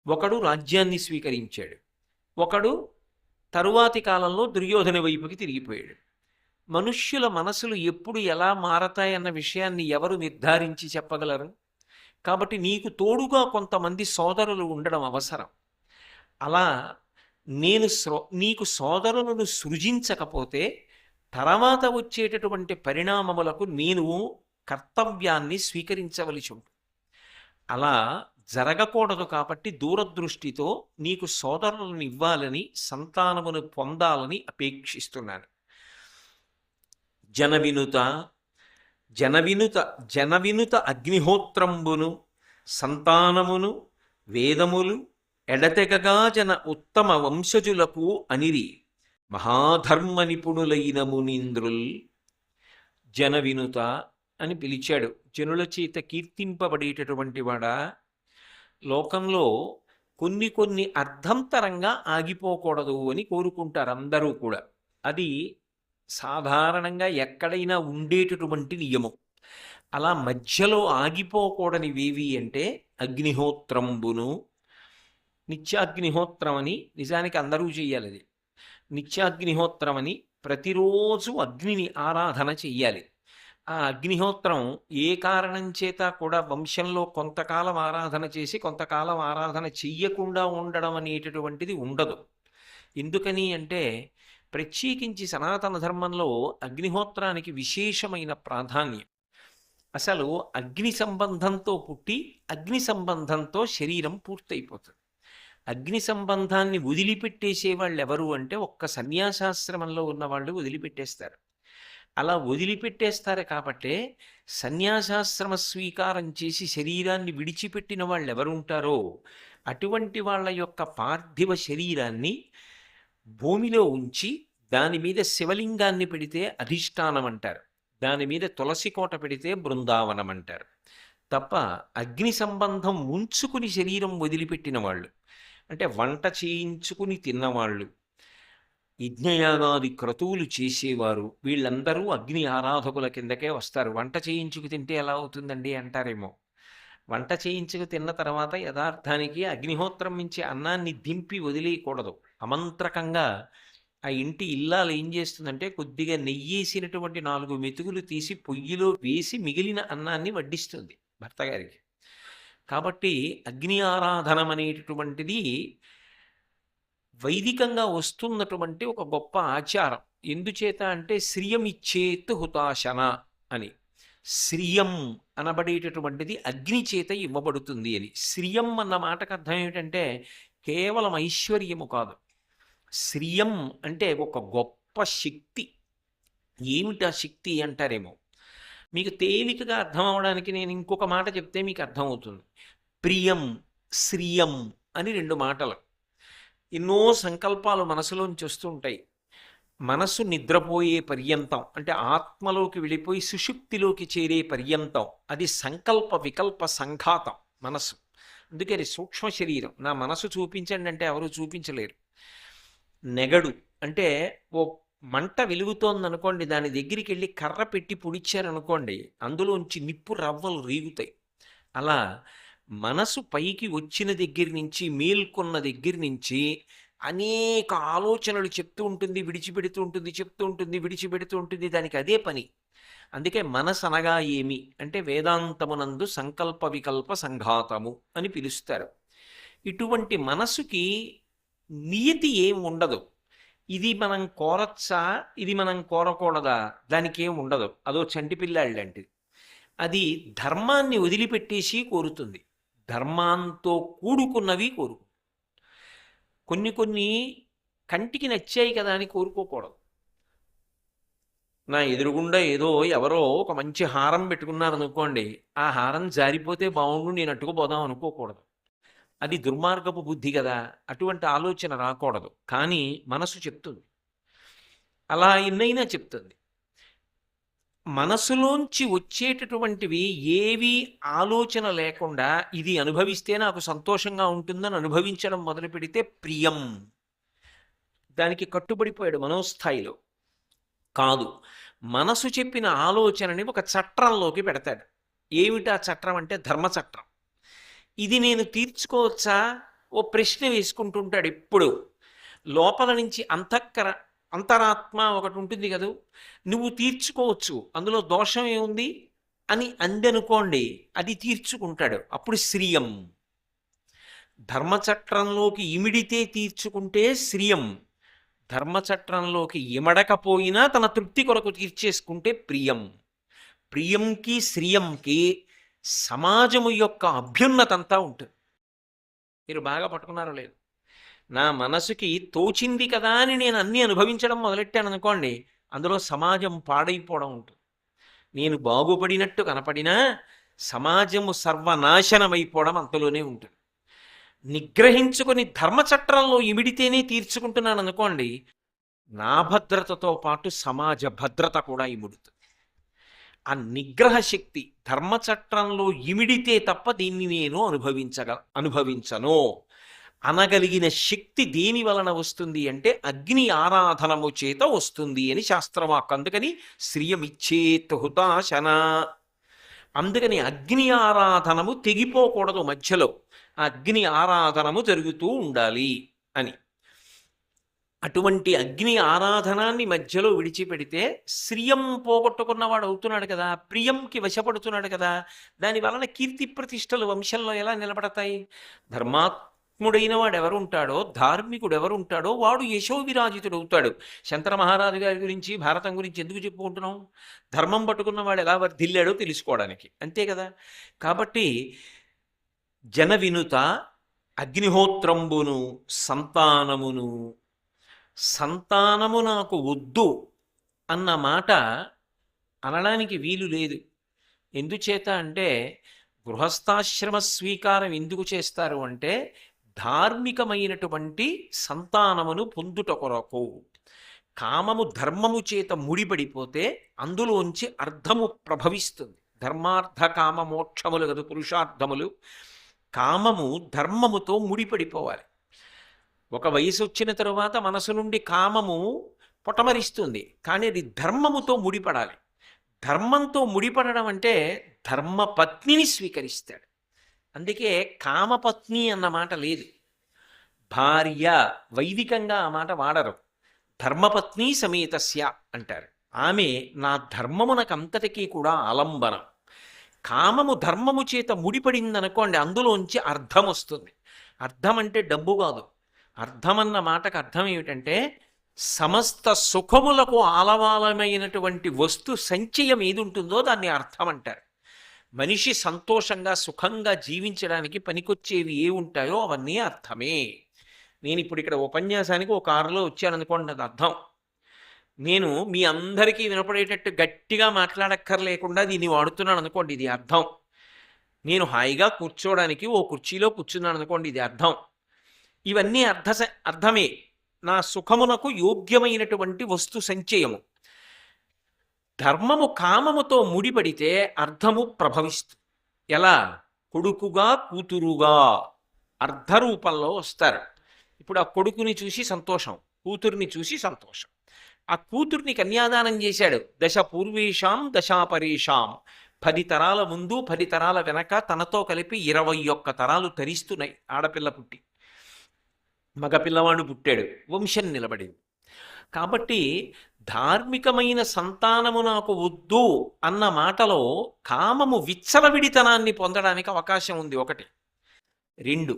ఒకడు రాజ్యాన్ని స్వీకరించాడు, ఒకడు తరువాతి కాలంలో దుర్యోధన వైపుకి తిరిగిపోయాడు. మనుష్యుల మనసులు ఎప్పుడు ఎలా మారతాయన్న విషయాన్ని ఎవరు నిర్ధారించి చెప్పగలరు? కాబట్టి నీకు తోడుగా కొంతమంది సోదరులు ఉండడం అవసరం. అలా నేను నీకు సోదరులను సృజించకపోతే తర్వాత వచ్చేటటువంటి పరిణామములకు నేను కర్తవ్యాన్ని స్వీకరించవలసి ఉంటుంది. అలా జరగకూడదు కాబట్టి దూరదృష్టితో నీకు సోదరులను ఇవ్వాలని, సంతానమును పొందాలని అపేక్షిస్తున్నాను. జనవినుత జనవినుత జనవినుత అగ్నిహోత్రంబును సంతానమును వేదములు ఎడతెగగా జన ఉత్తమ వంశజులకు అనిరి మహాధర్మ నిపుణులైన మునీంద్రుల్. జనవినుత అని పిలిచాడు. జనుల చేత కీర్తింపబడేటటువంటి వాడా, లోకంలో కొన్ని కొన్ని అర్ధంతరంగా ఆగిపోకూడదు అని కోరుకుంటారు అందరూ కూడా. అది సాధారణంగా ఎక్కడైనా ఉండేటటువంటి నియమం. అలా మధ్యలో ఆగిపోకూడనివేవి అంటే అగ్నిహోత్రంబును, నిత్యాగ్నిహోత్రం అని నిజానికి అందరూ చెయ్యాలి. అది నిత్యాగ్నిహోత్రం అని ప్రతిరోజు అగ్నిని ఆరాధన చెయ్యాలి. ఆ అగ్నిహోత్రం ఏ కారణం చేత కూడా వంశంలో కొంతకాలం ఆరాధన చేసి కొంతకాలం ఆరాధన చెయ్యకుండా ఉండడం అనేటటువంటిది ఉండదు. ఎందుకని అంటే ప్రత్యేకించి సనాతన ధర్మంలో అగ్నిహోత్రానికి విశేషమైన ప్రాధాన్యం. అసలు అగ్ని సంబంధంతో పుట్టి అగ్ని సంబంధంతో శరీరం పూర్తయిపోతుంది. అగ్ని సంబంధాన్ని వదిలిపెట్టేసే వాళ్ళు ఎవరు అంటే ఒక్క సన్యాసాశ్రమంలో ఉన్న వాళ్ళు వదిలిపెట్టేస్తారు. అలా వదిలిపెట్టేస్తారు కాబట్టే సన్యాసాశ్రమ స్వీకారం చేసి శరీరాన్ని విడిచిపెట్టిన వాళ్ళు ఎవరు ఉంటారో అటువంటి వాళ్ళ యొక్క పార్థివ శరీరాన్ని భూమిలో ఉంచి దాని మీద శివలింగాన్ని పెడితే అధిష్టానం అంటారు, దాని మీద తులసి కోట పెడితే బృందావనం అంటారు. తప్ప అగ్ని సంబంధం ఉంచుకుని శరీరం వదిలిపెట్టిన వాళ్ళు, అంటే వంట చేయించుకుని తిన్నవాళ్ళు, యజ్ఞయాగాది క్రతువులు చేసేవారు, వీళ్ళందరూ అగ్ని ఆరాధకుల కిందకే వస్తారు. వంట చేయించుకు తింటే ఎలా అవుతుందండి అంటారేమో. వంట చేయించుకు తిన్న తర్వాత యథార్థానికి అగ్నిహోత్రం నుంచి అన్నాన్ని దింపి వదిలేయకూడదు. అమంత్రకంగా ఆ ఇంటి ఇల్లాలు ఏం చేస్తుందంటే కొద్దిగా నెయ్యేసినటువంటి 4 మెతుకులు తీసి పొయ్యిలో వేసి మిగిలిన అన్నాన్ని వడ్డిస్తుంది భర్త గారికి. కాబట్టి అగ్ని ఆరాధనం అనేటటువంటిది వైదికంగా వస్తున్నటువంటి ఒక గొప్ప ఆచారం. ఎందుచేత అంటే శ్రియం హుతాశన అని. శ్రియం అనబడేటటువంటిది అగ్ని చేత ఇవ్వబడుతుంది అని. శ్రియం అన్న మాటకు అర్థం ఏమిటంటే కేవలం ఐశ్వర్యము కాదు. శ్రియం అంటే ఒక గొప్ప శక్తి. ఏమిటా శక్తి అంటారేమో. మీకు తేలికగా అర్థం అవడానికి నేను ఇంకొక మాట చెప్తే మీకు అర్థమవుతుంది. ప్రియం, శ్రియం అని 2 మాటలు. ఎన్నో సంకల్పాలు మనసులోంచి వస్తుంటాయి. మనసు నిద్రపోయే పర్యంతం, అంటే ఆత్మలోకి వెళ్ళిపోయి సుషుప్తిలోకి చేరే పర్యంతం, అది సంకల్ప వికల్ప సంఘాతం మనసు. అందుకే అది సూక్ష్మ శరీరం. నా మనసు చూపించండి అంటే ఎవరు చూపించలేరు. నెగడు అంటే ఓ మంట వెలుగుతోందనుకోండి, దాని దగ్గరికి వెళ్ళి కర్ర పెట్టి పొడిచారనుకోండి, అందులోంచి నిప్పు రవ్వలు రేగుతాయి. అలా మనసు పైకి వచ్చిన దగ్గర నుంచి, మేల్కొన్న దగ్గర నుంచి అనేక ఆలోచనలు చెప్తూ ఉంటుంది, విడిచిపెడుతూ ఉంటుంది, చెప్తూ ఉంటుంది, విడిచిపెడుతూ ఉంటుంది. దానికి అదే పని. అందుకే మనసు అనగా ఏమి అంటే వేదాంతమునందు సంకల్ప వికల్ప సంఘాతము అని పిలుస్తారు. ఇటువంటి మనసుకి నియతి ఏం ఉండదు. ఇది మనం కోరచ్చా, ఇది మనం కోరకూడదా, దానికి ఏం ఉండదు. అదో చంటిపిల్లాడి లాంటిది. అది ధర్మాన్ని వదిలిపెట్టేసి కోరుతుంది. ధర్మాంతో కూడుకున్నవి కోరుకు. కొన్ని కొన్ని కంటికి నచ్చాయి కదా అని కోరుకోకూడదు. నా ఎదురుగుండా ఏదో ఎవరో ఒక మంచి హారం పెట్టుకున్నారనుకోండి, ఆ హారం జారిపోతే బాగుండు, నేను అట్టుకుపోదాం అనుకోకూడదు. అది దుర్మార్గపు బుద్ధి కదా. అటువంటి ఆలోచన రాకూడదు. కానీ మనసు చెప్తుంది, అలా ఎన్నైనా చెప్తుంది. మనసులోంచి వచ్చేటటువంటివి ఏవి ఆలోచన లేకుండా ఇది అనుభవిస్తే నాకు సంతోషంగా ఉంటుందని అనుభవించడం మొదలు పెడితే ప్రియం. దానికి కట్టుబడిపోయాడు మనోస్థాయిలో. కాదు, మనసు చెప్పిన ఆలోచనని ఒక చట్రంలోకి పెడతాడు. ఏమిటా చట్రం అంటే ధర్మచట్రం. ఇది నేను తీర్చుకోవచ్చా, ఓ ప్రశ్న వేసుకుంటుంటాడు ఎప్పుడు. లోపల నుంచి అంతరాత్మ ఒకటి ఉంటుంది కదా, నువ్వు తీర్చుకోవచ్చు, అందులో దోషం ఏముంది అని అందనుకోండి, అది తీర్చుకుంటాడు. అప్పుడు శ్రియం. ధర్మచట్రంలోకి ఇమిడితే తీర్చుకుంటే శ్రియం. ధర్మచట్రంలోకి ఇమడకపోయినా తన తృప్తి కొరకు తీర్చేసుకుంటే ప్రియం. ప్రియంకి శ్రియంకి సమాజము యొక్క అభ్యున్నతంతా ఉంటుంది. మీరు బాగా పట్టుకున్నారో లేదు. నా మనసుకి తోచింది కదా అని నేను అన్నీ అనుభవించడం మొదలెట్టాను అనుకోండి, అందులో సమాజం పాడైపోవడం ఉంటుంది. నేను బాగుపడినట్టు కనపడినా సమాజము సర్వనాశనమైపోవడం అంతలోనే ఉంటుంది. నిగ్రహించుకొని ధర్మచట్రంలో ఇమిడితేనే తీర్చుకుంటున్నాను అనుకోండి, నా భద్రతతో పాటు సమాజ భద్రత కూడా ఇముడుతుంది. ఆ నిగ్రహ శక్తి ధర్మచట్రంలో ఇమిడితే తప్ప దీన్ని నేను అనుభవించను అనగలిగిన శక్తి దేని వలన వస్తుంది అంటే అగ్ని ఆరాధనము చేత వస్తుంది అని శాస్త్రవాక్. అందుకని శ్రియమిచ్చేత్ హుతాశన. అందుకని అగ్ని ఆరాధనము తెగిపోకూడదు, మధ్యలో అగ్ని ఆరాధనము జరుగుతూ ఉండాలి అని. అటువంటి అగ్ని ఆరాధనాన్ని మధ్యలో విడిచిపెడితే శ్రియం పోగొట్టుకున్నవాడు అవుతున్నాడు కదా, ప్రియంకి వశపడుతున్నాడు కదా. దాని వలన కీర్తి ప్రతిష్టలు వంశంలో ఎలా నిలబడతాయి? ధర్మాత్ముడైన వాడు ఎవరుంటాడో, ధార్మికుడు ఎవరుంటాడో వాడు యశోవిరాజితుడు అవుతాడు. శంకర మహారాజు గారి గురించి, భారతం గురించి ఎందుకు చెప్పుకుంటున్నాం? ధర్మం పట్టుకున్నవాడు ఎలా వర్ధిల్లాడో తెలుసుకోవడానికి, అంతే కదా. కాబట్టి జన వినుత అగ్నిహోత్రంబును సంతానమును. సంతానము నాకు వద్దు అన్న మాట అనడానికి వీలు లేదు. ఎందుచేత అంటే గృహస్థాశ్రమ స్వీకారం ఎందుకు చేస్తారు అంటే ధార్మికమైనటువంటి సంతానమును పొందుట కొరకు. కామము ధర్మము చేత ముడిపడిపోతే అందులోంచి అర్థము ప్రభవిస్తుంది. ధర్మార్థ కామ మోక్షములు కదా పురుషార్థములు. కామము ధర్మముతో ముడిపడిపోవాలి. ఒక వయసు వచ్చిన తరువాత మనసు నుండి కామము పొటమరిస్తుంది, కానీ అది ధర్మముతో ముడిపడాలి. ధర్మంతో ముడిపడడం అంటే ధర్మపత్నిని స్వీకరిస్తాడు. అందుకే కామపత్ని అన్న మాట లేదు. భార్య వైదికంగా ఆ మాట వాడరు. ధర్మపత్ని సమేతస్య అంటారు. ఆమె నా ధర్మమునకంతటికీ కూడా ఆలంబనం. కామము ధర్మము చేత ముడిపడిందనుకోండి, అందులోంచి అర్థం వస్తుంది. అర్థం అంటే డబ్బు కాదు. అర్థమన్న మాటకు అర్థం ఏమిటంటే సమస్త సుఖములకు ఆలవాలమైనటువంటి వస్తు సంచయం ఏది ఉంటుందో దాన్ని అర్థం అంటారు. మనిషి సంతోషంగా సుఖంగా జీవించడానికి పనికొచ్చేవి ఏ ఉంటాయో అవన్నీ అర్థమే. నేను ఇప్పుడు ఇక్కడ ఉపన్యాసానికి ఒక కారులో వచ్చాననుకోండి, అది అర్థం. నేను మీ అందరికీ వినపడేటట్టు గట్టిగా మాట్లాడక్కర్లేకుండా దీన్ని వాడుతున్నాను అనుకోండి, ఇది అర్థం. నేను హాయిగా కూర్చోవడానికి ఓ కుర్చీలో కూర్చున్నాను అనుకోండి, ఇది అర్థం. ఇవన్నీ అర్థమే. నా సుఖమునకు యోగ్యమైనటువంటి వస్తు సంచయము. ధర్మము కామముతో ముడిపడితే అర్థము ప్రభవిస్తుంది. ఎలా? కొడుకుగా కూతురుగా అర్ధరూపంలో వస్తారు. ఇప్పుడు ఆ కొడుకుని చూసి సంతోషం, కూతుర్ని చూసి సంతోషం. ఆ కూతుర్ని కన్యాదానం చేశాడు. దశ పూర్వేషాం దశాపరేషాం. 10 తరాల ముందు 10 తరాల వెనక తనతో కలిపి 21 తరాలు తరిస్తున్నాయి. ఆడపిల్ల పుట్టి మగపిల్లవాడు పుట్టాడు, వంశం నిలబడింది. కాబట్టి ధార్మికమైన సంతానము నాకు వద్దు అన్న మాటలో కామము విచ్చలవిడితనాన్ని పొందడానికి అవకాశం ఉంది. 1. 2,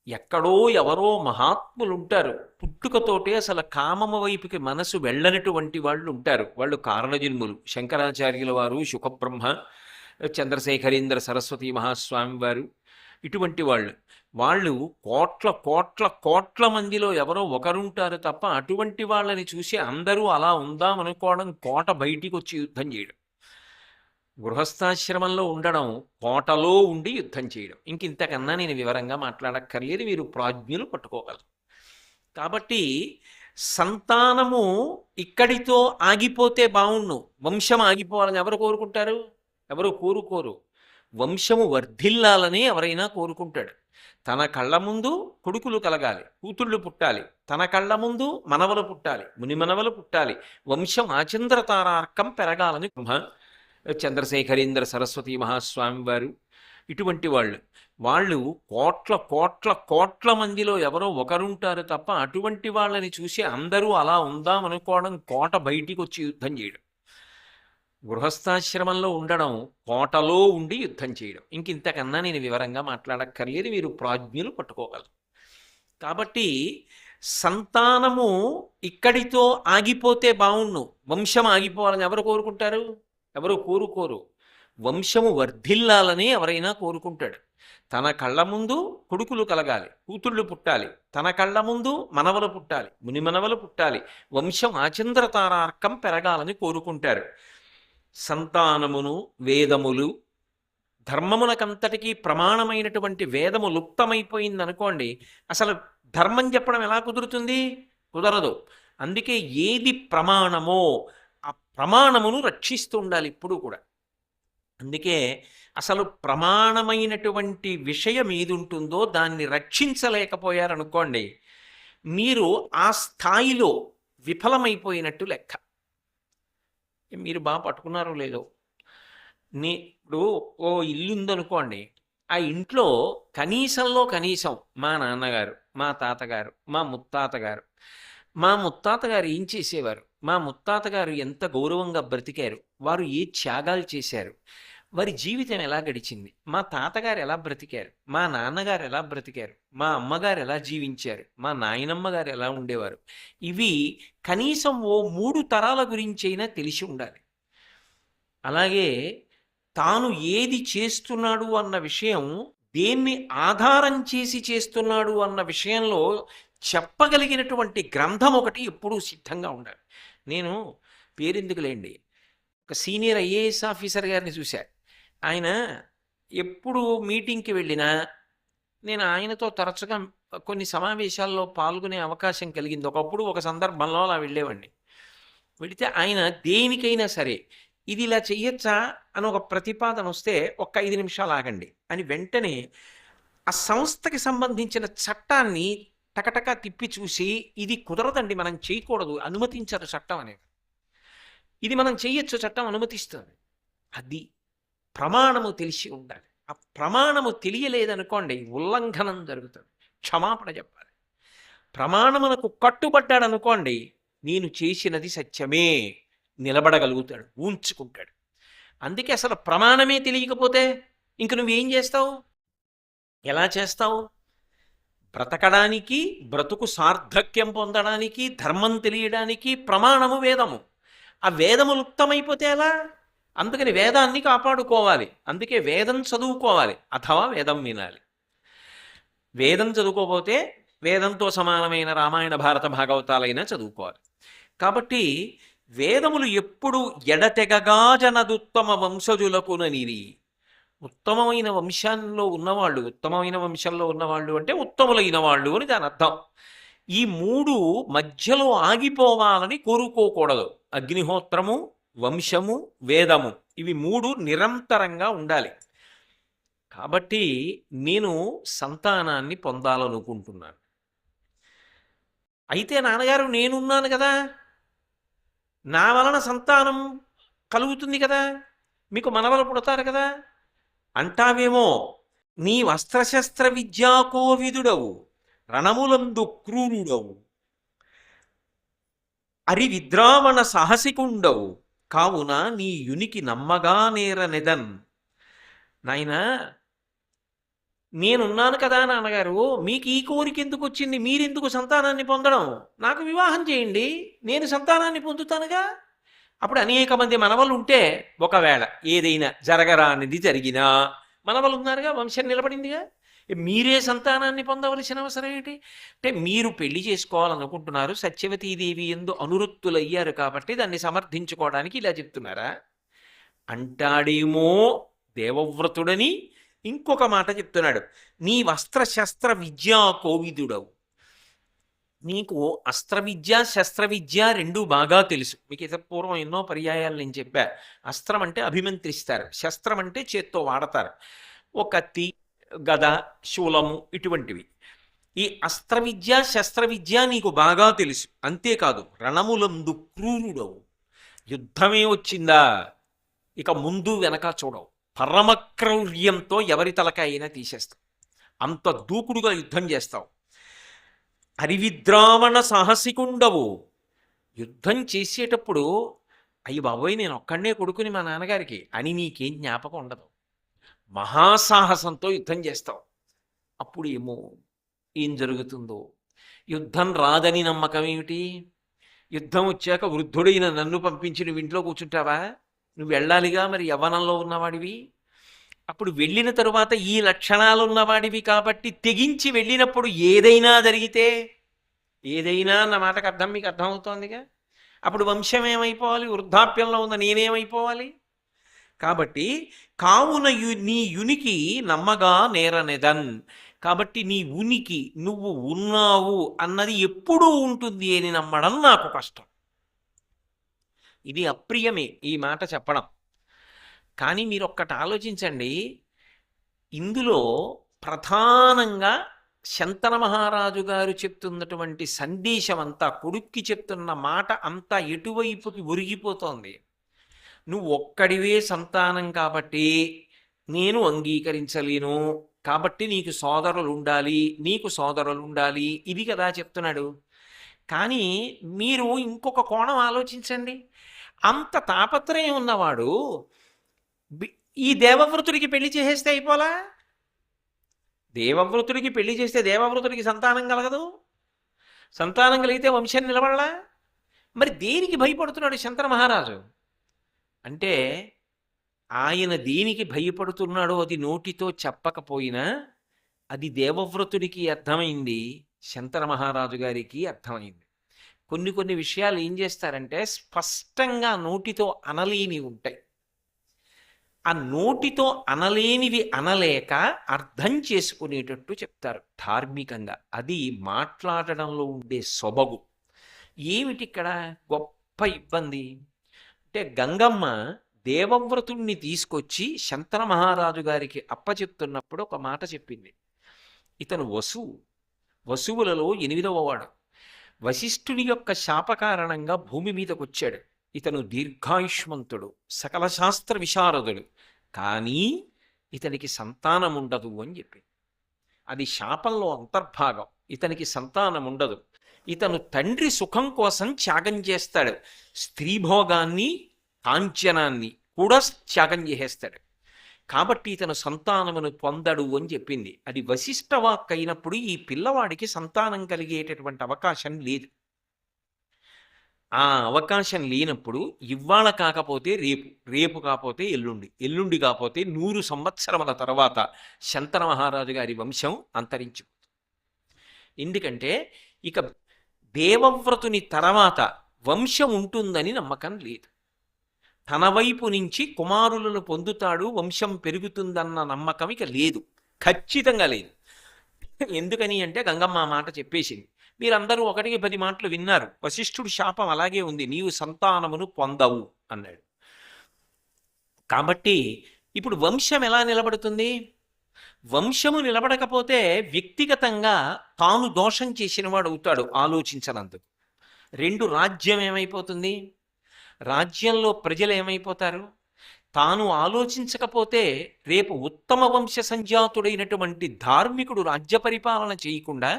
ఎక్కడో ఎవరో మహాత్ములు ఉంటారు, పుట్టుకతోటే అసలు కామము వైపుకి మనసు వెళ్ళనటువంటి వాళ్ళు ఉంటారు. వాళ్ళు కారణజన్ములు. శంకరాచార్యుల వారు, శుకబ్రహ్మ, చంద్రశేఖరేంద్ర సరస్వతి మహాస్వామి వారు, ఇటువంటి వాళ్ళు కోట్ల కోట్ల కోట్ల మందిలో ఎవరో ఒకరుంటారు తప్ప అటువంటి వాళ్ళని చూసి అందరూ అలా ఉందామనుకోవడం, కోట బయటికి వచ్చి యుద్ధం చేయడం. గృహస్థాశ్రమంలో ఉండడం, కోటలో ఉండి యుద్ధం చేయడం. ఇంతకన్నా నేను వివరంగా మాట్లాడక్కర్లేదు, మీరు ప్రాజ్ఞులు పట్టుకోగలరు. కాబట్టి సంతానము ఇక్కడితో ఆగిపోతే బావుండు, వంశం ఆగిపోవాలని ఎవరు కోరుకుంటారు? ఎవరు కోరుకోరు. వంశము వర్ధిల్లాలని ఎవరైనా కోరుకుంటాడు. తన కళ్ళ ముందు కొడుకులు కలగాలి, కూతుళ్ళు పుట్టాలి, తన కళ్ళ ముందు మనవలు పుట్టాలి, మునిమనవలు పుట్టాలి, వంశం ఆచంద్రతారార్కం పెరగాలని చంద్రశేఖరేంద్ర సరస్వతి మహాస్వామి వారు, ఇటువంటి వాళ్ళు వాళ్ళు కోట్ల కోట్ల కోట్ల మందిలో ఎవరో ఒకరుంటారు తప్ప అటువంటి వాళ్ళని చూసి అందరూ అలా ఉందామనుకోవడం, కోట బయటికి వచ్చి యుద్ధం చేయడం. గృహస్థాశ్రమంలో ఉండడం, కోటలో ఉండి యుద్ధం చేయడం. ఇంతకన్నా నేను వివరంగా మాట్లాడక్కర్లేదు, మీరు ప్రాజ్ఞులు పట్టుకోగలరు. కాబట్టి సంతానము ఇక్కడితో ఆగిపోతే బావుణ్ణు, వంశం ఆగిపోవాలని ఎవరు కోరుకుంటారు? ఎవరు కోరుకోరు. వంశము వర్ధిల్లాలని ఎవరైనా కోరుకుంటాడు. తన కళ్ళ ముందు కొడుకులు కలగాలి, కూతుళ్ళు పుట్టాలి, తన కళ్ళ ముందు మనవలు పుట్టాలి, మునిమనవలు పుట్టాలి, వంశం ఆచంద్రతారార్కం పెరగాలని కోరుకుంటారు. సంతానమును, వేదములు, ధర్మమునకంతటికీ ప్రమాణమైనటువంటి వేదము లుప్తమైపోయిందనుకోండి, అసలు ధర్మం చెప్పడం ఎలా కుదురుతుంది? కుదరదు. అందుకే ఏది ప్రమాణమో ఆ ప్రమాణమును రక్షిస్తూ ఉండాలి ఇప్పుడు కూడా. అందుకే అసలు ప్రమాణమైనటువంటి విషయం ఏది ఉంటుందో దాన్ని రక్షించలేకపోయారనుకోండి, మీరు ఆ స్థాయిలో విఫలమైపోయినట్టు లెక్క. మీరు బాగా పట్టుకున్నారో లేదో, ఇప్పుడు ఓ ఇల్లు ఉందనుకోండి, ఆ ఇంట్లో కనీసంలో కనీసం మా నాన్నగారు, మా తాతగారు, మా ముత్తాతగారు ఏం చేసేవారు, మా ముత్తాతగారు ఎంత గౌరవంగా బ్రతికారు, వారు ఏ త్యాగాలు చేశారు, వారి జీవితం ఎలా గడిచింది, మా తాతగారు ఎలా బ్రతికారు, మా నాన్నగారు ఎలా బ్రతికారు, మా అమ్మగారు ఎలా జీవించారు, మా నాయనమ్మ గారు ఎలా ఉండేవారు, ఇవి కనీసం ఓ 3 తరాల గురించైనా తెలిసి ఉండాలి. అలాగే తాను ఏది చేస్తున్నాడు అన్న విషయం, దేన్ని ఆధారం చేసి చేస్తున్నాడు అన్న విషయంలో చెప్పగలిగినటువంటి గ్రంథం ఒకటి ఎప్పుడూ సిద్ధంగా ఉండాలి. నేను పేరెందుకులేండి, ఒక సీనియర్ ఐఏఎస్ ఆఫీసర్ గారిని చూశాను. ఆయన ఎప్పుడు మీటింగ్కి వెళ్ళినా నేను ఆయనతో తరచుగా కొన్ని సమావేశాల్లో పాల్గొనే అవకాశం కలిగింది. ఒకప్పుడు ఒక సందర్భంలో అలా వెళ్ళేవాడిని. వెళితే ఆయన దేనికైనా సరే ఇది ఇలా చెయ్యొచ్చా అని ఒక ప్రతిపాదన వస్తే ఒక్క 5 నిమిషాలు ఆగండి అని వెంటనే ఆ సంస్థకి సంబంధించిన చట్టాన్ని టకటకా తిప్పి చూసి, ఇది కుదరదండి, మనం చేయకూడదు, అనుమతించదు చట్టం అనేది, ఇది మనం చెయ్యొచ్చు, చట్టం అనుమతిస్తుంది. అది ప్రమాణము తెలిసి ఉండాలి. ఆ ప్రమాణము తెలియలేదనుకోండి, ఉల్లంఘనం జరుగుతుంది, క్షమాపణ చెప్పాలి. ప్రమాణమునకు కట్టుబడ్డాడనుకోండి, నేను చేసినది సత్యమే, నిలబడగలుగుతాడు, ఊంచుకుంటాడు. అందుకే అసలు ప్రమాణమే తెలియకపోతే ఇంక నువ్వేం చేస్తావు? ఎలా చేస్తావు? బ్రతకడానికి, బ్రతుకు సార్థక్యం పొందడానికి, ధర్మం తెలియడానికి ప్రమాణము వేదము. ఆ వేదము లుప్తమైపోతే ఎలా? అందుకని వేదాన్ని కాపాడుకోవాలి. అందుకే వేదం చదువుకోవాలి, అథవా వేదం వినాలి. వేదం చదువుకోకపోతే వేదంతో సమానమైన రామాయణ భారత భాగవతాలైనా చదువుకోవాలి. కాబట్టి వేదములు ఎప్పుడు ఎడతెగగా జనదుత్తమ వంశజులకుననిరి. ఉత్తమమైన వంశంలో ఉన్నవాళ్ళు, ఉత్తమమైన వంశంలో ఉన్నవాళ్ళు అంటే ఉత్తములైన వాళ్ళు అని దాని అర్థం. ఈ 3 మధ్యలో ఆగిపోవాలని కోరుకోకూడదు. అగ్నిహోత్రము, వంశము, వేదము, ఇవి 3 నిరంతరంగా ఉండాలి. కాబట్టి నేను సంతానాన్ని పొందాలనుకుంటున్నాను. అయితే నాన్నగారు నేనున్నాను కదా, నా వలన సంతానం కలుగుతుంది కదా, మీకు మనవలు పుడతారు కదా అంటావేమో. నీ వస్త్రశస్త్ర విద్యాకోవిదుడవు, రణములందు క్రూరుడవు, అరి విద్రావణ సాహసికుండవు, కావున నీ యునికి నమ్మగా నేరనెదన్. నాయనా, నేనున్నాను కదా నాన్నగారు, మీకు ఈ కోరిక ఎందుకు వచ్చింది? మీరెందుకు సంతానాన్ని పొందడం? నాకు వివాహం చేయండి, నేను సంతానాన్ని పొందుతానుగా. అప్పుడు అనేక మంది మనవలు ఉంటే, ఒకవేళ ఏదైనా జరగరానిది జరిగినా మనవలు ఉన్నారుగా, వంశం నిలబడిందిగా. మీరే సంతానాన్ని పొందవలసిన అవసరం ఏంటి? అంటే మీరు పెళ్లి చేసుకోవాలనుకుంటున్నారు, సత్యవతీదేవి యందు అనురక్తులయ్యారు కాబట్టి దాన్ని సమర్థించుకోవడానికి ఇలా చెప్తున్నారా? అంటాడేమో దేవవ్రతుడని ఇంకొక మాట చెప్తున్నాడు. నీ వస్త్రశస్త్ర విద్యా కోవిదుడవు. నీకు అస్త్ర విద్య, శస్త్ర విద్య 2 బాగా తెలుసు. మీకు ఇత పూర్వం ఎన్నో పర్యాయాలు నేను చెప్పా. అస్త్రం అంటే అభిమంత్రిస్తారు, శస్త్రం అంటే చేత్తో వాడతారు. ఓ కత్తి, గద, శూలము, ఇటువంటివి. ఈ అస్త్ర విద్య, శస్త్ర విద్య నీకు బాగా తెలుసు. అంతేకాదు, రణములందు క్రూరుడవు. యుద్ధమే వచ్చిందా ఇక ముందు వెనక చూడవు. పరమక్రౌర్యంతో ఎవరి తలకాయ అయినా తీసేస్తావు. అంత దూకుడుగా యుద్ధం చేస్తావు. హరివిద్రావణ సాహసికుండవు. యుద్ధం చేసేటప్పుడు అయ్యి బాబోయ్ నేను ఒక్కడనే కొడుకుని మా నాన్నగారికి అని నీకేం జ్ఞాపకం ఉండదు. మహాసాహసంతో యుద్ధం చేస్తావు. అప్పుడు ఏం జరుగుతుందో. యుద్ధం రాదని నమ్మకం ఏమిటి? యుద్ధం వచ్చాక వృద్ధుడైన నన్ను పంపించి నువ్వు ఇంట్లో కూర్చుంటావా? నువ్వు వెళ్ళాలిగా, మరి యవ్వనంలో ఉన్నవాడివి. అప్పుడు వెళ్ళిన తరువాత ఈ లక్షణాలు ఉన్నవాడివి కాబట్టి తెగించి వెళ్ళినప్పుడు ఏదైనా జరిగితే, ఏదైనా అన్న మాటకు అర్థం మీకు అర్థమవుతోందిగా. అప్పుడు వంశం ఏమైపోవాలి? వృద్ధాప్యంలో ఉన్న నేనేమైపోవాలి? కాబట్టి కావున నీ యునికి నమ్మగా నేరనెదన్. కాబట్టి నీ ఉనికి, నువ్వు ఉన్నావు అన్నది ఎప్పుడూ ఉంటుంది అని నమ్మడం నాకు కష్టం. ఇది అప్రియమే ఈ మాట చెప్పడం. కానీ మీరు ఒక్కటి ఆలోచించండి, ఇందులో ప్రధానంగా శంతన మహారాజు గారు చెప్తున్నటువంటి సందేశం అంతా, కొడుక్కి చెప్తున్న మాట అంతా ఎటువైపుకి ఒరిగిపోతోంది. నువ్వు ఒక్కడివే సంతానం కాబట్టి నేను అంగీకరించలేను, కాబట్టి నీకు సోదరులు ఉండాలి, నీకు సోదరులు ఉండాలి, ఇది కదా చెప్తున్నాడు. కానీ మీరు ఇంకొక కోణం ఆలోచించండి. అంత తాపత్రయం ఉన్నవాడు ఈ దేవవ్రతుడికి పెళ్లి చేసేస్తే అయిపోలా? దేవవ్రతుడికి పెళ్లి చేస్తే దేవవ్రతుడికి సంతానం కలగదు, సంతానం కలిగితే వంశం నిలబడలా? మరి దేనికి భయపడుతున్నాడు శంతన మహారాజు అంటే, ఆయన దేనికి భయపడుతున్నాడో అది నోటితో చెప్పకపోయినా అది దేవవ్రతుడికి అర్థమైంది, శంతన మహారాజు గారికి అర్థమైంది. కొన్ని విషయాలు ఏం చేస్తారంటే స్పష్టంగా నోటితో అనలేనివి ఉంటాయి. ఆ నోటితో అనలేనివి అనలేక అర్థం చేసుకునేటట్టు చెప్తారు ధార్మికంగా. అది మాట్లాడడంలో ఉండే సొబగు. ఏమిటి ఇక్కడ గొప్ప ఇబ్బంది అంటే, గంగమ్మ దేవవ్రతుణ్ణి తీసుకొచ్చి శంతన మహారాజు గారికి అప్పచెప్తున్నప్పుడు ఒక మాట చెప్పింది. ఇతను వసువులలో 8వ వాడు. వశిష్ఠుని యొక్క శాప కారణంగా భూమి మీదకు వచ్చాడు. ఇతను దీర్ఘాయుష్మంతుడు, సకల శాస్త్ర విశారదుడు, కానీ ఇతనికి సంతానం ఉండదు అని చెప్పి. అది శాపంలో అంతర్భాగం. ఇతనికి సంతానం ఉండదు. ఇతను తండ్రి సుఖం కోసం త్యాగం చేస్తాడు. స్త్రీభోగాన్ని, కాంచనాన్ని కూడా త్యాగం చేసేస్తాడు. కాబట్టి ఇతను సంతానమును పొందడు అని చెప్పింది. అది వశిష్ఠ వాక్ అయినప్పుడు ఈ పిల్లవాడికి సంతానం కలిగేటటువంటి అవకాశం లేదు. ఆ అవకాశం లేనప్పుడు ఇవాళ కాకపోతే రేపు, రేపు కాకపోతే ఎల్లుండి, ఎల్లుండి కాకపోతే 100 సంవత్సరముల తర్వాత శంతన మహారాజు గారి వంశం అంతరించిపోతుంది. ఎందుకంటే ఇక దేవవ్రతుని తర్వాత వంశం ఉంటుందని నమ్మకం లేదు. తన వైపు నుంచి కుమారులను పొందుతాడు, వంశం పెరుగుతుందన్న నమ్మకం ఇక లేదు, ఖచ్చితంగా లేదు. ఎందుకని అంటే గంగమ్మ మాట చెప్పేసింది. మీరందరూ 1కి 10 మాటలు విన్నారు. వశిష్ఠుడి శాపం అలాగే ఉంది, నీవు సంతానమును పొందవు అన్నాడు. కాబట్టి ఇప్పుడు వంశం ఎలా నిలబడుతుంది? వంశము నిలబడకపోతే వ్యక్తిగతంగా తాను దోషం చేసినవాడు అవుతాడు ఆలోచించనందుకు. 2 రాజ్యం ఏమైపోతుంది? రాజ్యంలో ప్రజలు ఏమైపోతారు? తాను ఆలోచించకపోతే రేపు ఉత్తమ వంశ సంజాతుడైనటువంటి ధార్మికుడు రాజ్య పరిపాలన చేయకుండా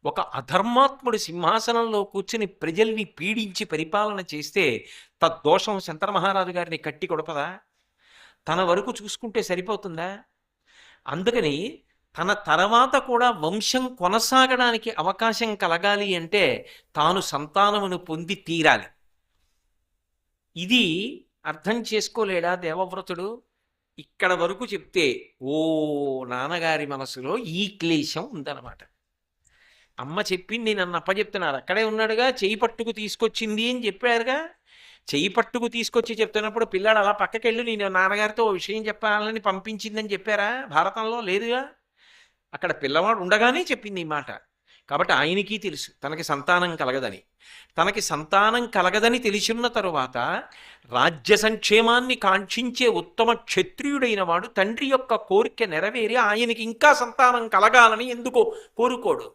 ఒక అధర్మాత్ముడు సింహాసనంలో కూర్చుని ప్రజల్ని పీడించి పరిపాలన చేస్తే తద్దోషం శంతన మహారాజు గారిని కట్టి కొడపదా? తన వరకు చూసుకుంటే సరిపోతుందా? అందుకని తన తర్వాత కూడా వంశం కొనసాగడానికి అవకాశం కలగాలి అంటే తాను సంతానమును పొంది తీరాలి. ఇది అర్థం చేసుకోలేడా దేవవ్రతుడు? ఇక్కడ వరకు చెప్తే నాన్నగారి మనసులో ఈ క్లేశం ఉందన్నమాట. అమ్మ చెప్పింది, నన్ను అప్పచెప్తున్నారు, అక్కడే ఉన్నాడుగా, చేయి పట్టుకు తీసుకొచ్చింది అని చెప్పారుగా. చేయి పట్టుకు తీసుకొచ్చి చెప్తున్నప్పుడు పిల్లాడు అలా పక్కకెళ్ళి నేను నాన్నగారితో ఓ విషయం చెప్పాలని పంపించిందని చెప్పారా? భారతంలో లేదుగా. అక్కడ పిల్లవాడు ఉండగానే చెప్పింది ఈ మాట. కాబట్టి ఆయనకి తెలుసు తనకి సంతానం కలగదని. తనకి సంతానం కలగదని తెలిసిన తరువాత రాజ్య సంక్షేమాన్ని కాంక్షించే ఉత్తమ క్షత్రియుడైన వాడు తండ్రి యొక్క కోరిక నెరవేరి ఆయనకి ఇంకా సంతానం కలగాలని ఎందుకో కోరుకోడు?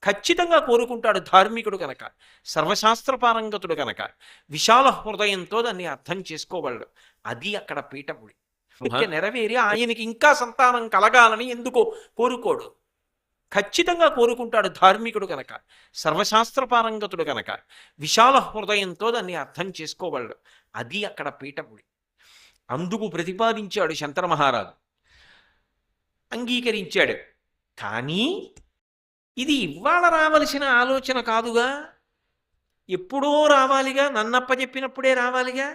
ఖచ్చితంగా కోరుకుంటాడు. ధార్మికుడు కనుక, సర్వశాస్త్ర పారంగతుడు కనుక, విశాల హృదయంతో దాన్ని అర్థం చేసుకోగలడు. అది అక్కడ పీఠముడి. కోరిక నెరవేరి ఆయనకి ఇంకా సంతానం కలగాలని ఎందుకో కోరుకోడు. ఖచ్చితంగా కోరుకుంటాడు ధార్మికుడు కనుక, సర్వశాస్త్రపారంగతుడు కనుక, విశాల హృదయంతో దాన్ని అర్థం చేసుకోగలడు. అది అక్కడ పీఠముడి. అందుకు ప్రతిపాదించాడు శంకర మహారాజు, అంగీకరించాడు. కానీ ఇది ఇవాళ రావలసిన ఆలోచన కాదుగా, ఎప్పుడో రావాలిగా, నన్నప్ప చెప్పినప్పుడే రావాలిగా.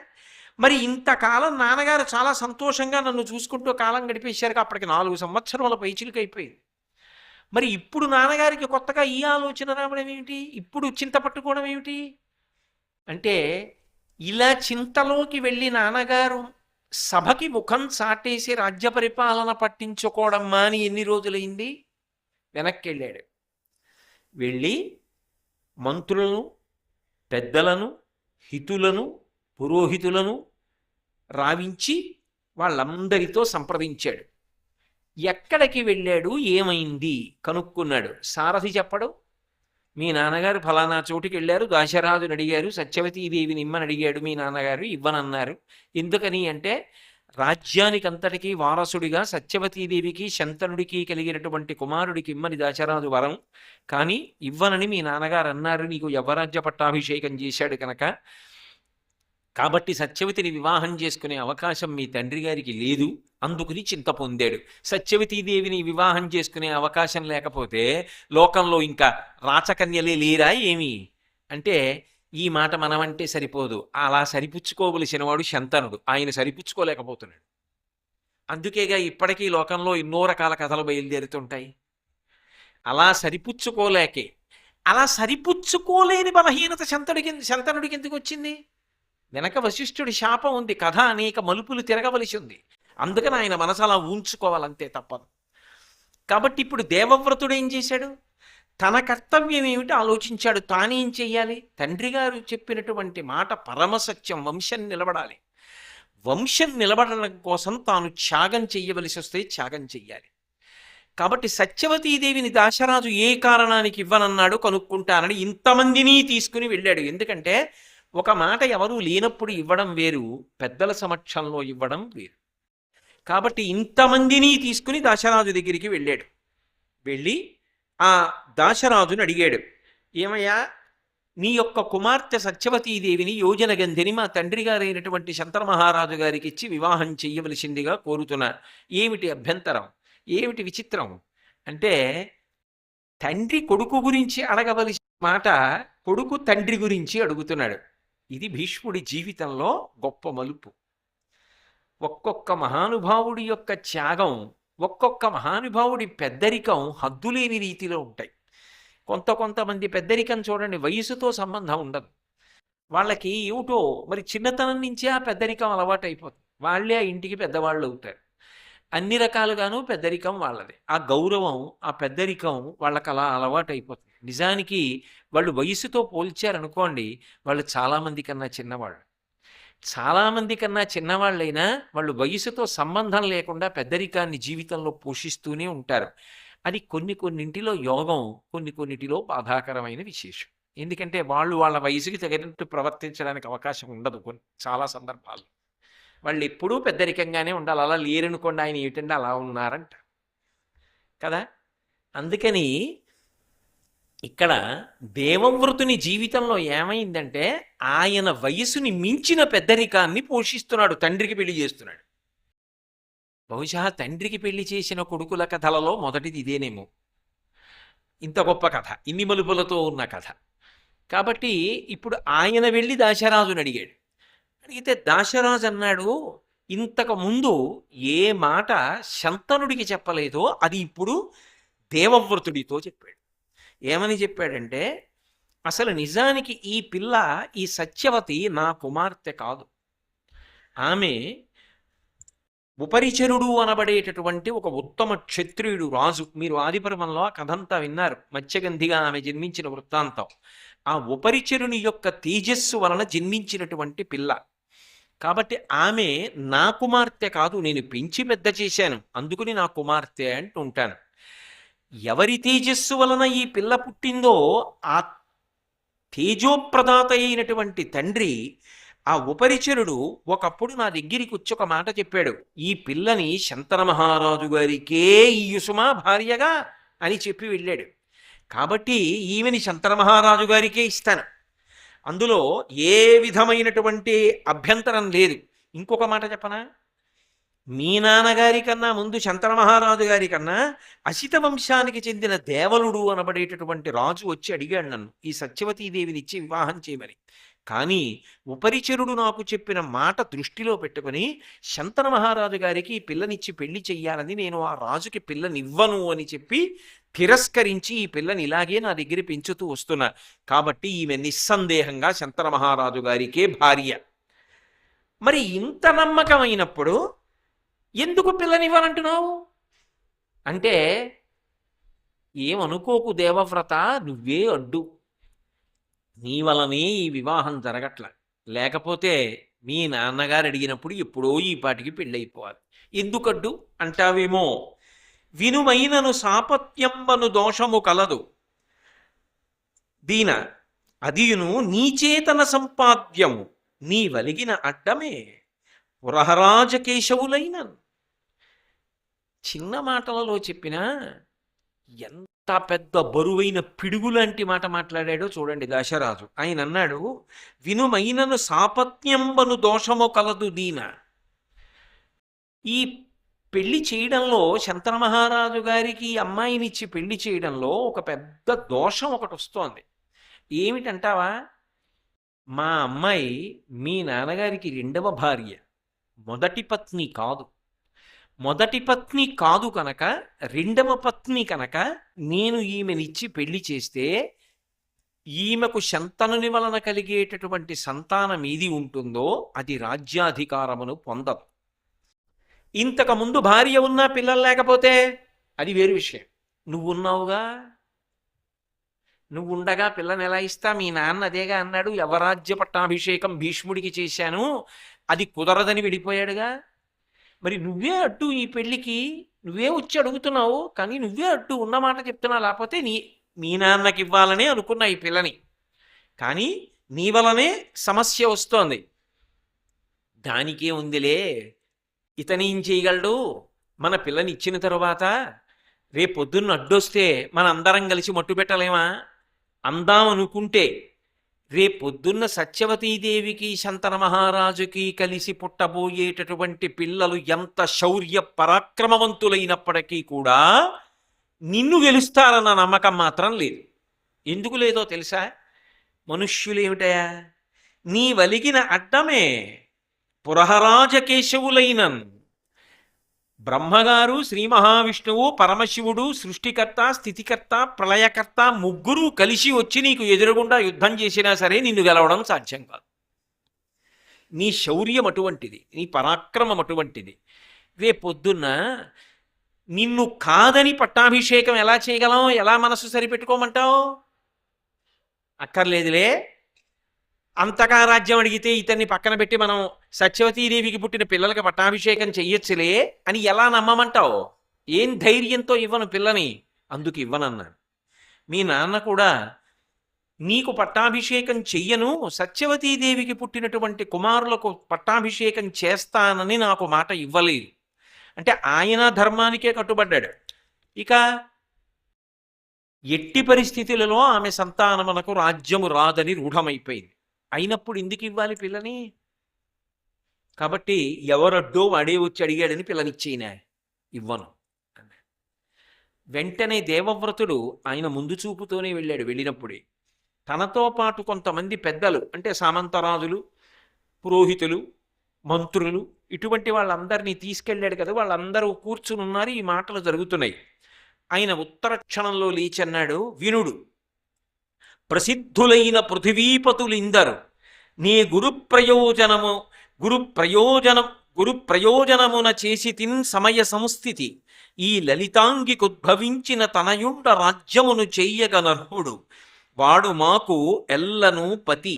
మరి ఇంతకాలం నాన్నగారు చాలా సంతోషంగా నన్ను చూసుకుంటూ కాలం గడిపేశారు. అప్పటికి 4 సంవత్సరముల పైచిలుకు అయిపోయింది. మరి ఇప్పుడు నాన్నగారికి కొత్తగా ఈ ఆలోచన రావడం ఏమిటి, ఇప్పుడు చింత పట్టుకోవడం ఏమిటి అంటే, ఇలా చింతలోకి వెళ్ళి నాన్నగారు సభకి ముఖం చాటేసి రాజ్య పరిపాలన పట్టించుకోవడం మాని ఎన్ని రోజులైంది? వెనక్కి వెళ్ళాడు. వెళ్ళి మంత్రులను, పెద్దలను, హితులను, పురోహితులను రావించి వాళ్ళందరితో సంప్రదించాడు. ఎక్కడికి వెళ్ళాడు, ఏమైంది కనుక్కున్నాడు. సారథి చెప్పడు. మీ నాన్నగారు ఫలానా చోటుకి వెళ్ళారు, దాశరథుని అడిగారు, సత్యవతీదేవిని ఇమ్మని అడిగాడు, మీ నాన్నగారు ఇవ్వనన్నారు. ఎందుకని అంటే, రాజ్యానికి అంతటికీ వారసుడిగా సత్యవతీదేవికి శంతనుడికి కలిగినటువంటి కుమారుడికి ఇమ్మని దాశరథు వరం, కానీ ఇవ్వనని మీ నాన్నగారు అన్నారు. నీకు యవ్వరాజ్య పట్టాభిషేకం చేశాడు కనుక, కాబట్టి సత్యవతిని వివాహం చేసుకునే అవకాశం మీ తండ్రి గారికి లేదు, అందుకుని చింత పొందాడు. సత్యవతీదేవిని వివాహం చేసుకునే అవకాశం లేకపోతే లోకంలో ఇంకా రాచకన్యలే లేరా ఏమి అంటే, ఈ మాట మనమంటే సరిపోదు, అలా సరిపుచ్చుకోవలసిన వాడు శంతనుడు. ఆయన సరిపుచ్చుకోలేకపోతున్నాడు. అందుకేగా ఇప్పటికీ లోకంలో ఎన్నో రకాల కథలు బయలుదేరుతుంటాయి. అలా సరిపుచ్చుకోలేకే, అలా సరిపుచ్చుకోలేని బలహీనత శంతనుడికి ఎందుకు వచ్చింది? వెనక వశిష్ఠుడి శాపం ఉంది, కథ అనేక మలుపులు తిరగవలసి ఉంది. అందుకని ఆయన మనసు అలా ఊంచుకోవాలంతే, తప్పదు. కాబట్టి ఇప్పుడు దేవవ్రతుడు ఏం చేశాడు? తన కర్తవ్యం ఏమిటి ఆలోచించాడు. తానేం చెయ్యాలి? తండ్రి గారు చెప్పినటువంటి మాట పరమసత్యం, వంశం నిలబడాలి. వంశం నిలబడడం కోసం తాను త్యాగం చెయ్యవలసి వస్తే త్యాగం చెయ్యాలి. కాబట్టి సత్యవతీదేవిని దాశరాజు ఏ కారణానికి ఇవ్వనన్నాడు కనుక్కుంటానని ఇంతమందిని తీసుకుని వెళ్ళాడు. ఎందుకంటే ఒక మాట ఎవరూ లేనప్పుడు ఇవ్వడం వేరు, పెద్దల సమక్షంలో ఇవ్వడం వేరు. కాబట్టి ఇంతమందిని తీసుకుని దాశరాజు దగ్గరికి వెళ్ళాడు. వెళ్ళి ఆ దాశరాజుని అడిగాడు, ఏమయ్యా, నీ యొక్క కుమార్తె సత్యవతీదేవిని యోజనగంధిని మా తండ్రి గారైనటువంటి శంకర మహారాజు గారికి ఇచ్చి వివాహం చెయ్యవలసిందిగా కోరుతున్నా. ఏమిటి అభ్యంతరం, ఏమిటి విచిత్రం అంటే, తండ్రి కొడుకు గురించి అడగవలసిన మాట కొడుకు తండ్రి గురించి అడుగుతున్నాడు. ఇది భీష్ముడి జీవితంలో గొప్ప మలుపు. ఒక్కొక్క మహానుభావుడి యొక్క త్యాగం, ఒక్కొక్క మహానుభావుడి పెద్దరికం హద్దులేని రీతిలో ఉంటాయి. కొంతమంది పెద్దరికం చూడండి, వయసుతో సంబంధం ఉండదు. వాళ్ళకి ఏమిటో మరి చిన్నతనం నుంచే ఆ పెద్దరికం అలవాటు అయిపోతుంది. వాళ్ళే ఆ ఇంటికి పెద్దవాళ్ళు అవుతారు. అన్ని రకాలుగాను పెద్దరికం వాళ్ళది. ఆ గౌరవం, ఆ పెద్దరికం వాళ్ళకి అలా అలవాటు అయిపోతుంది. నిజానికి వాళ్ళు వయసుతో పోల్చారనుకోండి, వాళ్ళు చాలామంది కన్నా చిన్నవాళ్ళు. చాలామంది కన్నా చిన్నవాళ్ళైనా వాళ్ళు వయసుతో సంబంధం లేకుండా పెద్దరికాన్ని జీవితంలో పోషిస్తూనే ఉంటారు. అది కొన్నింటిలో యోగం, కొన్నిటిలో బాధాకరమైన విశేషం. ఎందుకంటే వాళ్ళు వాళ్ళ వయసుకి తగినట్టు ప్రవర్తించడానికి అవకాశం ఉండదు. చాలా సందర్భాలు వాళ్ళు ఎప్పుడూ పెద్దరికంగానే ఉండాలి. అలా లేరనుకోండి, ఆయన ఏమిటంటే అలా ఉన్నారంట కదా. అందుకని ఇక్కడ దేవవ్రతుని జీవితంలో ఏమైందంటే, ఆయన వయసుని మించిన పెద్దరికాన్ని పోషిస్తున్నాడు, తండ్రికి పెళ్లి చేస్తున్నాడు. బహుశా తండ్రికి పెళ్లి చేసిన కొడుకుల కథలలో మొదటిది ఇదేనేమో. ఇంత గొప్ప కథ, ఇన్ని మలుపులతో ఉన్న కథ. కాబట్టి ఇప్పుడు ఆయన వెళ్ళి దాశరాజుని అడిగాడు. అడిగితే దాశరాజు అన్నాడు, ఇంతకు ముందు ఏ మాట శంతనుడికి చెప్పలేదో అది ఇప్పుడు దేవవ్రతుడితో చెప్పాడు. ఏమని చెప్పాడంటే, అసలు నిజానికి ఈ పిల్ల, ఈ సత్యవతి నా కుమార్తె కాదు. ఆమె ఉపరిచరుడు అనబడేటటువంటి ఒక ఉత్తమ క్షత్రియుడు రాజు. మీరు ఆదిపర్వంలో ఆ కథంతా విన్నారు, మత్స్యగంధిగా ఆమె జన్మించిన వృత్తాంతం. ఆ ఉపరిచరుని యొక్క తేజస్సు వలన జన్మించినటువంటి పిల్ల. కాబట్టి ఆమె నా కుమార్తె కాదు, నేను పెంచి పెద్ద చేశాను, అందుకుని నా కుమార్తె అంటూ ఉంటాను. ఎవరి తేజస్సు వలన ఈ పిల్ల పుట్టిందో ఆ తేజోప్రదాత అయినటువంటి తండ్రి ఆ ఉపరిచరుడు ఒకప్పుడు నా దగ్గరికి వచ్చి ఒక మాట చెప్పాడు. ఈ పిల్లని శంతన మహారాజు గారికే ఇయ్యుసుమా భార్యగా అని చెప్పి వెళ్ళాడు. కాబట్టి ఈమెని శంతన మహారాజు గారికే ఇస్తాను, అందులో ఏ విధమైనటువంటి అభ్యంతరం లేదు. ఇంకొక మాట చెప్పనా, మీ నాన్నగారి కన్నా ముందు శంతన మహారాజు గారి కన్నా అసిత వంశానికి చెందిన దేవలుడు అనబడేటటువంటి రాజు వచ్చి అడిగాడు నన్ను ఈ సత్యవతీదేవిని ఇచ్చి వివాహం చేయమని. కానీ ఉపరిచరుడు నాకు చెప్పిన మాట దృష్టిలో పెట్టుకుని శంతన మహారాజు గారికి ఈ పిల్లనిచ్చి పెళ్లి చెయ్యాలని నేను ఆ రాజుకి పిల్లనివ్వను అని చెప్పి తిరస్కరించి ఈ పిల్లని ఇలాగే నా దగ్గర పెంచుతూ వస్తున్నా. కాబట్టి ఈమె నిస్సందేహంగా శంతన మహారాజు గారికే భార్య. మరి ఇంత నమ్మకమైనప్పుడు ఎందుకు పిల్లనివ్వనంటున్నావు అంటే, ఏమనుకోకు దేవవ్రత, నువ్వే అడ్డు, నీ వలనే ఈ వివాహం జరగట్ల. లేకపోతే మీ నాన్నగారు అడిగినప్పుడు ఎప్పుడో ఈ పాటికి పెళ్ళైపోవాలి. ఎందుకడ్డు అంటావేమో, వినుమైనను సాపత్యంబను దోషము కలదు దీన అదియును నీచేతన సంపాద్యము నీ వలిగిన అడ్డమే పురహరాజకేశవులైన. చిన్న మాటలలో చెప్పినా ఎంత పెద్ద బరువైన పిడుగు లాంటి మాట మాట్లాడాడో చూడండి దశరాజు. ఆయన అన్నాడు, వినుమైనను సాపత్యంబను దోషము కలదు దీన. ఈ పెళ్లి చేయడంలో, శంతన మహారాజు గారికి అమ్మాయినిచ్చి పెళ్లి చేయడంలో ఒక పెద్ద దోషం ఒకటి వస్తోంది. ఏమిటంటావా, మా అమ్మాయి మీ నాన్నగారికి రెండవ భార్య, మొదటి పత్ని కాదు. మొదటి పత్ని కాదు కనుక, రెండవ పత్ని కనుక నేను ఈమెనిచ్చి పెళ్లి చేస్తే ఈమెకు శంతనుని వలన కలిగేటటువంటి సంతానం ఏది ఉంటుందో అది రాజ్యాధికారమును పొందదు. ఇంతకుముందు భార్య ఉన్నా పిల్లలు లేకపోతే అది వేరు విషయం. నువ్వున్నావుగా, నువ్వుండగా పిల్లని ఎలా ఇస్తా? మీ నాన్న అదేగా అన్నాడు, యవరాజ్య పట్టాభిషేకం భీష్ముడికి చేశాను, అది కుదరదని వెళ్ళిపోయాడుగా. మరి నువ్వే అడ్డు ఈ పెళ్లికి, నువ్వే వచ్చి అడుగుతున్నావు, కానీ నువ్వే అడ్డు ఉన్నమాట చెప్తున్నావు. లేకపోతే మీ నాన్నకి ఇవ్వాలనే అనుకున్నా ఈ పిల్లని, కానీ నీ వలనే సమస్య వస్తోంది. దానికే ఉందిలే, ఇతనేం చేయగలడు? మన పిల్లని ఇచ్చిన తరువాత రేపొద్దున్న అడ్డొస్తే మన అందరం కలిసి మట్టు పెట్టలేమా? అందామనుకుంటే రేపొద్దున్న సత్యవతీదేవికి శంతన మహారాజుకి కలిసి పుట్టబోయేటటువంటి పిల్లలు ఎంత శౌర్య పరాక్రమవంతులైనప్పటికీ కూడా నిన్ను గెలుస్తారన్న నమ్మకం మాత్రం లేదు. ఎందుకు లేదో తెలుసా? మనుష్యులేమిటయా, నీ వలిగిన అడ్డమే పురహరాజకేశవులైనన్. బ్రహ్మగారు, శ్రీ మహావిష్ణువు, పరమశివుడు, సృష్టికర్త, స్థితికర్త, ప్రళయకర్త ముగ్గురు కలిసి వచ్చి నీకు ఎదురుగుండా యుద్ధం చేసినా సరే నిన్ను గెలవడం సాధ్యం కాదు. నీ శౌర్యం అటువంటిది, నీ పరాక్రమం అటువంటిది. రేపొద్దున్న నిన్ను కాదని పట్టాభిషేకం ఎలా చేయగలం? ఎలా మనసు సరిపెట్టుకోమంటావు? అక్కర్లేదులే, అంతగా రాజ్యం అడిగితే ఇతన్ని పక్కన పెట్టి మనం సత్యవతీదేవికి పుట్టిన పిల్లలకి పట్టాభిషేకం చెయ్యొచ్చులే అని ఎలా నమ్మమంటావు? ఏం ధైర్యంతో ఇవ్వను పిల్లని? అందుకు ఇవ్వనన్నాను. మీ నాన్న కూడా నీకు పట్టాభిషేకం చెయ్యను, సత్యవతీదేవికి పుట్టినటువంటి కుమారులకు పట్టాభిషేకం చేస్తానని నాకు మాట ఇవ్వలేదు. అంటే ఆయన ధర్మానికే కట్టుబడ్డాడు. ఇక ఎట్టి పరిస్థితులలో ఆమె సంతానమునకు రాజ్యము రాదని రూఢమైపోయింది. అయినప్పుడు ఎందుకు ఇవ్వాలి పిల్లని? కాబట్టి ఎవరడ్డో వాడే వచ్చి అడిగాడని పిల్లనిచ్చేయినా, ఇవ్వను అన్నాడు. వెంటనే దేవవ్రతుడు ఆయన ముందు చూపుతోనే వెళ్ళాడు. వెళ్ళినప్పుడే తనతో పాటు కొంతమంది పెద్దలు, అంటే సామంతరాజులు, పురోహితులు, మంత్రులు, ఇటువంటి వాళ్ళందరినీ తీసుకెళ్ళాడు కదా. వాళ్ళందరూ కూర్చుని ఉన్నారు, ఈ మాటలు జరుగుతున్నాయి. ఆయన ఉత్తర క్షణంలో లేచన్నాడు, వినుడు, ప్రసిద్ధులైన పృథివీపతులిందరు నీ గురు ప్రయోజనమున చేసి తిన్ సమయ సంస్థితి ఈ లలితాంగికుద్భవించిన తనయుండ రాజ్యమును చెయ్యగనర్హుడు వాడు మాకు ఎల్లను పతి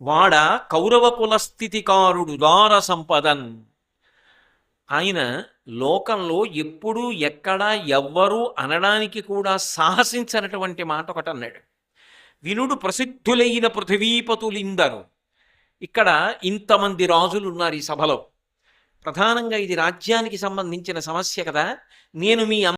వాడ కౌరవ కులస్థితికారుడు దార సంపదన్. ఆయన లోకంలో ఎప్పుడూ ఎక్కడా ఎవ్వరూ అనడానికి కూడా సాహసించినటువంటి మాట ఒకటి అన్నాడు. వినుడు, ప్రసిద్ధులైన పృథివీపతులిందరు ఇక్కడ ఇంతమంది రాజులు ఉన్నారు ఈ సభలో. ప్రధానంగా ఇది రాజ్యానికి సంబంధించిన సమస్య కదా. నేను మీ